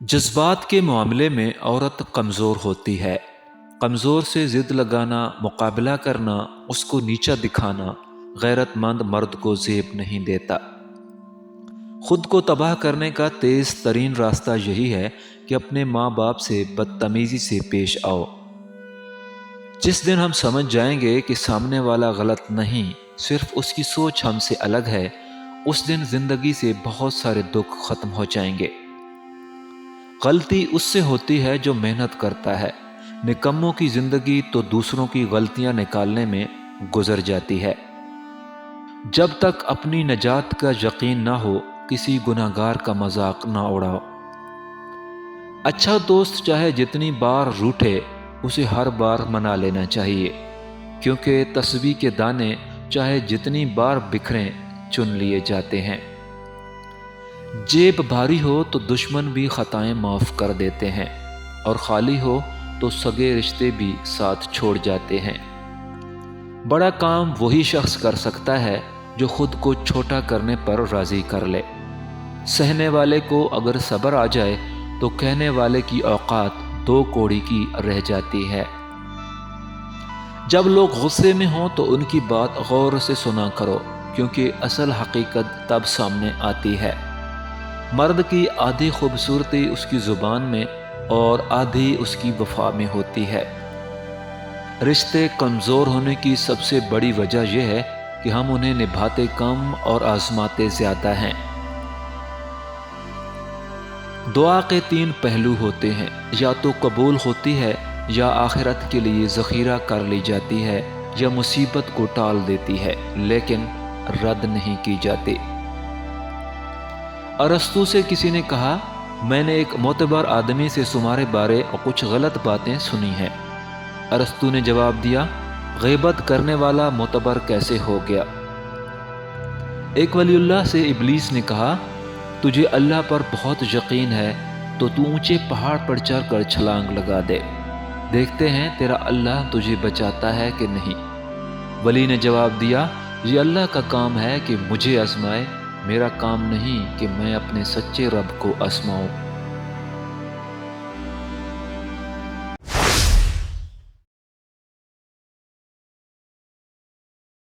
جذبات کے معاملے میں عورت کمزور ہوتی ہے۔ کمزور سے ضد لگانا، مقابلہ کرنا، اس کو نیچا دکھانا غیرت مند مرد کو زیب نہیں دیتا۔ خود کو تباہ کرنے کا تیز ترین راستہ یہی ہے کہ اپنے ماں باپ سے بدتمیزی سے پیش آؤ۔ جس دن ہم سمجھ جائیں گے کہ سامنے والا غلط نہیں، صرف اس کی سوچ ہم سے الگ ہے، اس دن زندگی سے بہت سارے دکھ ختم ہو جائیں گے۔ غلطی اس سے ہوتی ہے جو محنت کرتا ہے، نکموں کی زندگی تو دوسروں کی غلطیاں نکالنے میں گزر جاتی ہے۔ جب تک اپنی نجات کا یقین نہ ہو، کسی گناہگار کا مذاق نہ اڑاؤ۔ اچھا دوست چاہے جتنی بار روٹھے، اسے ہر بار منا لینا چاہیے، کیونکہ تسبیح کے دانے چاہے جتنی بار بکھریں چن لیے جاتے ہیں۔ جیب بھاری ہو تو دشمن بھی خطائیں معاف کر دیتے ہیں، اور خالی ہو تو سگے رشتے بھی ساتھ چھوڑ جاتے ہیں۔ بڑا کام وہی شخص کر سکتا ہے جو خود کو چھوٹا کرنے پر راضی کر لے۔ سہنے والے کو اگر صبر آ جائے تو کہنے والے کی اوقات 2 کوڑی کی رہ جاتی ہے۔ جب لوگ غصے میں ہوں تو ان کی بات غور سے سنا کرو، کیونکہ اصل حقیقت تب سامنے آتی ہے۔ مرد کی آدھی خوبصورتی اس کی زبان میں اور آدھی اس کی وفا میں ہوتی ہے۔ رشتے کمزور ہونے کی سب سے بڑی وجہ یہ ہے کہ ہم انہیں نبھاتے کم اور آزماتے زیادہ ہیں۔ دعا کے 3 پہلو ہوتے ہیں، یا تو قبول ہوتی ہے، یا آخرت کے لیے ذخیرہ کر لی جاتی ہے، یا مصیبت کو ٹال دیتی ہے لیکن رد نہیں کی جاتی۔ ارسطو سے کسی نے کہا، میں نے ایک معتبر آدمی سے تمہارے بارے کچھ غلط باتیں سنی ہیں۔ ارسطو نے جواب دیا، غیبت کرنے والا معتبر کیسے ہو گیا؟ ایک ولی اللہ سے ابلیس نے کہا، تجھے اللہ پر بہت یقین ہے تو اونچے پہاڑ پر چڑھ کر چھلانگ لگا دے، دیکھتے ہیں تیرا اللہ تجھے بچاتا ہے کہ نہیں۔ ولی نے جواب دیا، یہ اللہ کا کام ہے کہ مجھے آزمائے، میرا کام نہیں کہ میں اپنے سچے رب کو آزماؤں۔